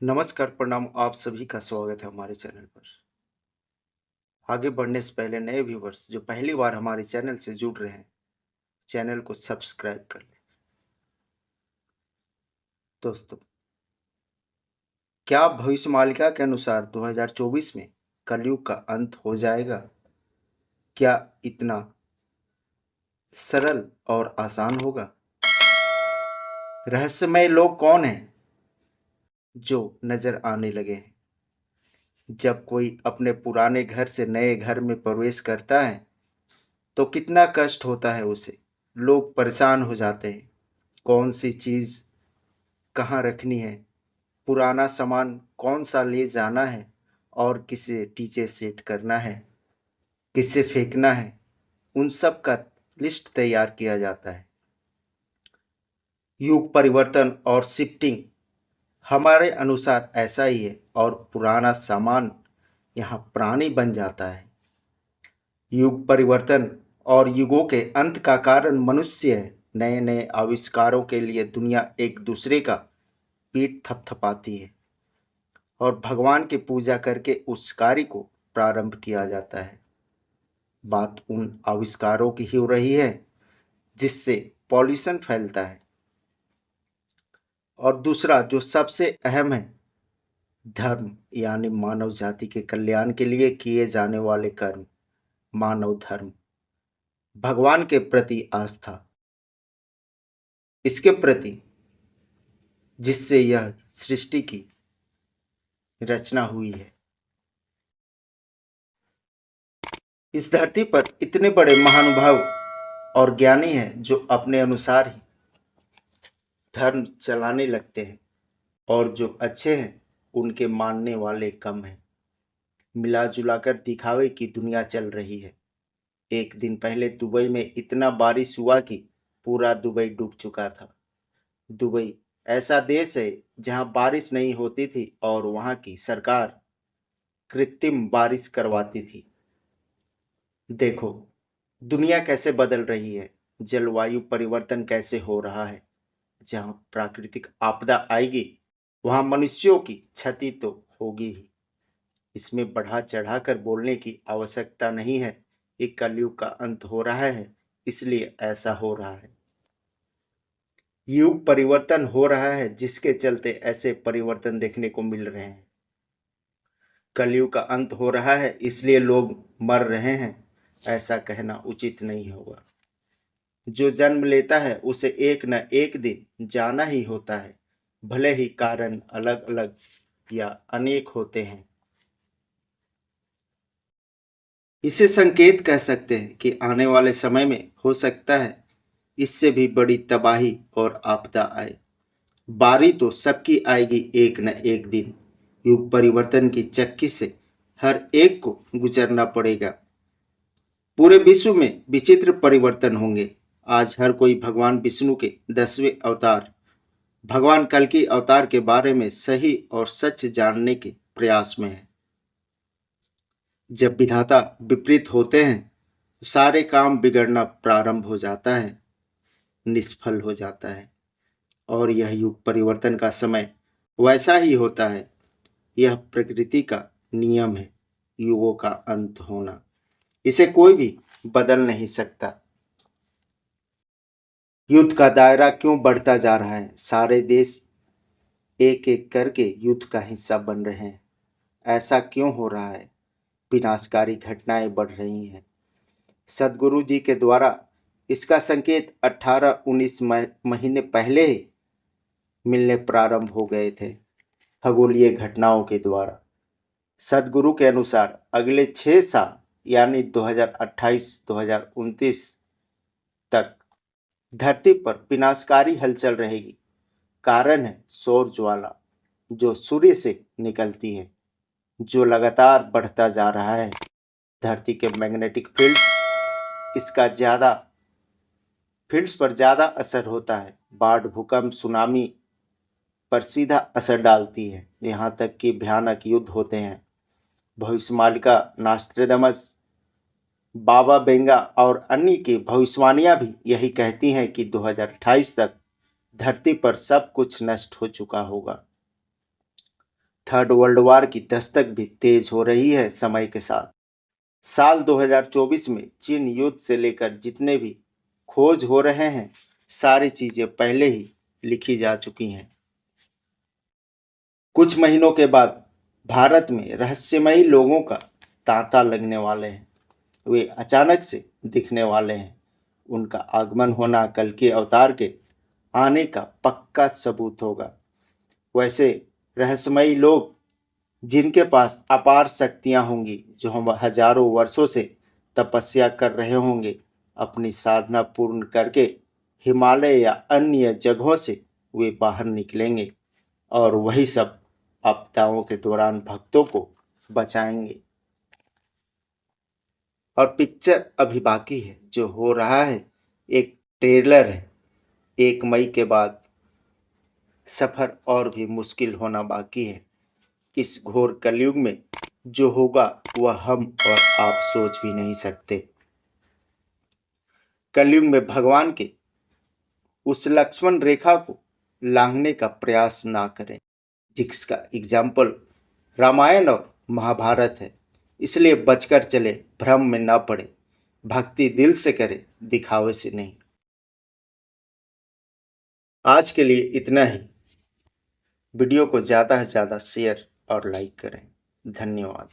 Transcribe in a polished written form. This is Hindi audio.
नमस्कार, प्रणाम। आप सभी का स्वागत है हमारे चैनल पर। आगे बढ़ने से पहले नए व्यूवर्स जो पहली बार हमारे चैनल से जुड़ रहे हैं, चैनल को सब्सक्राइब कर लें। दोस्तों, क्या भविष्यवाणिका के अनुसार 2024 में कलयुग का अंत हो जाएगा? क्या इतना सरल और आसान होगा? रहस्यमय लोग कौन हैं जो नजर आने लगे हैं? जब कोई अपने पुराने घर से नए घर में प्रवेश करता है तो कितना कष्ट होता है उसे। लोग परेशान हो जाते हैं, कौन सी चीज़ कहाँ रखनी है, पुराना सामान कौन सा ले जाना है और किसे नीचे सेट करना है, किसे फेंकना है। उन सब का लिस्ट तैयार किया जाता है। युग परिवर्तन और शिफ्टिंग हमारे अनुसार ऐसा ही है, और पुराना सामान यहाँ प्राणी बन जाता है। युग परिवर्तन और युगों के अंत का कारण मनुष्य है। नए नए आविष्कारों के लिए दुनिया एक दूसरे का पीठ थपथपाती है और भगवान की पूजा करके उस कार्य को प्रारंभ किया जाता है। बात उन आविष्कारों की ही हो रही है जिससे पॉल्यूशन फैलता है। और दूसरा जो सबसे अहम है, धर्म, यानी मानव जाति के कल्याण के लिए किए जाने वाले कर्म। मानव धर्म, भगवान के प्रति आस्था, इसके प्रति जिससे यह सृष्टि की रचना हुई है। इस धरती पर इतने बड़े महानुभाव और ज्ञानी हैं जो अपने अनुसार ही धर्म चलाने लगते हैं, और जो अच्छे हैं उनके मानने वाले कम हैं। मिला जुलाकर दिखावे की दुनिया चल रही है। एक दिन पहले दुबई में इतना बारिश हुआ कि पूरा दुबई डूब चुका था। दुबई ऐसा देश है जहां बारिश नहीं होती थी और वहां की सरकार कृत्रिम बारिश करवाती थी। देखो दुनिया कैसे बदल रही है, जलवायु परिवर्तन कैसे हो रहा है। जहां प्राकृतिक आपदा आएगी वहां मनुष्यों की क्षति तो होगी ही। इसमें बढ़ा चढ़ाकर बोलने की आवश्यकता नहीं है। एक कलयुग का अंत हो रहा है, इसलिए ऐसा हो रहा है। युग परिवर्तन हो रहा है जिसके चलते ऐसे परिवर्तन देखने को मिल रहे हैं। कलयुग का अंत हो रहा है इसलिए लोग मर रहे हैं, ऐसा कहना उचित नहीं होगा। जो जन्म लेता है उसे एक न एक दिन जाना ही होता है, भले ही कारण अलग अलग या अनेक होते हैं। इसे संकेत कह सकते हैं कि आने वाले समय में हो सकता है इससे भी बड़ी तबाही और आपदा आए। बारी तो सबकी आएगी एक न एक दिन। युग परिवर्तन की चक्की से हर एक को गुजरना पड़ेगा। पूरे विश्व में विचित्र परिवर्तन होंगे। आज हर कोई भगवान विष्णु के 10वें अवतार भगवान कल्कि अवतार के बारे में सही और सच जानने के प्रयास में है। जब विधाता विपरीत होते हैं तो सारे काम बिगड़ना प्रारंभ हो जाता है, निष्फल हो जाता है। और यह युग परिवर्तन का समय वैसा ही होता है। यह प्रकृति का नियम है, युगों का अंत होना। इसे कोई भी बदल नहीं सकता। युद्ध का दायरा क्यों बढ़ता जा रहा है? सारे देश एक एक करके युद्ध का हिस्सा बन रहे हैं। ऐसा क्यों हो रहा है? विनाशकारी घटनाएं बढ़ रही हैं। सदगुरु जी के द्वारा इसका संकेत 18-19 महीने पहले ही मिलने प्रारंभ हो गए थे, खगोलीय घटनाओं के द्वारा। सदगुरु के अनुसार अगले 6 साल यानी 2028-2029 तक धरती पर विनाशकारी हलचल रहेगी। कारण है सौर ज्वाला जो सूर्य से निकलती है, जो लगातार बढ़ता जा रहा है। धरती के मैग्नेटिक फील्ड्स पर ज़्यादा असर होता है। बाढ़, भूकंप, सुनामी पर सीधा असर डालती है। यहाँ तक कि भयानक युद्ध होते हैं। भविष्यवाणिका नास्ट्रेडमस, बाबा बेंगा और अन्य की भविष्यवाणियां भी यही कहती हैं कि 2028 तक धरती पर सब कुछ नष्ट हो चुका होगा। थर्ड वर्ल्ड वार की दस्तक भी तेज हो रही है समय के साथ। साल 2024 में चीन युद्ध से लेकर जितने भी खोज हो रहे हैं, सारी चीजें पहले ही लिखी जा चुकी हैं। कुछ महीनों के बाद भारत में रहस्यमयी लोगों का तांता लगने वाले हैं। वे अचानक से दिखने वाले हैं। उनका आगमन होना कल के अवतार के आने का पक्का सबूत होगा। वैसे रहस्यमयी लोग जिनके पास अपार शक्तियां होंगी, जो हम हजारों वर्षों से तपस्या कर रहे होंगे, अपनी साधना पूर्ण करके हिमालय या अन्य जगहों से वे बाहर निकलेंगे और वही सब आपदाओं के दौरान भक्तों को बचाएंगे। और पिक्चर अभी बाकी है, जो हो रहा है एक ट्रेलर है। 1 मई के बाद सफर और भी मुश्किल होना बाकी है। इस घोर कलयुग में जो होगा वह हम और आप सोच भी नहीं सकते। कलयुग में भगवान के उस लक्ष्मण रेखा को लांघने का प्रयास ना करें, जिसका एग्जाम्पल रामायण और महाभारत है। इसलिए बचकर चले, भ्रम में ना पड़े, भक्ति दिल से करें, दिखावे से नहीं। आज के लिए इतना ही। वीडियो को ज़्यादा से ज़्यादा शेयर और लाइक करें। धन्यवाद।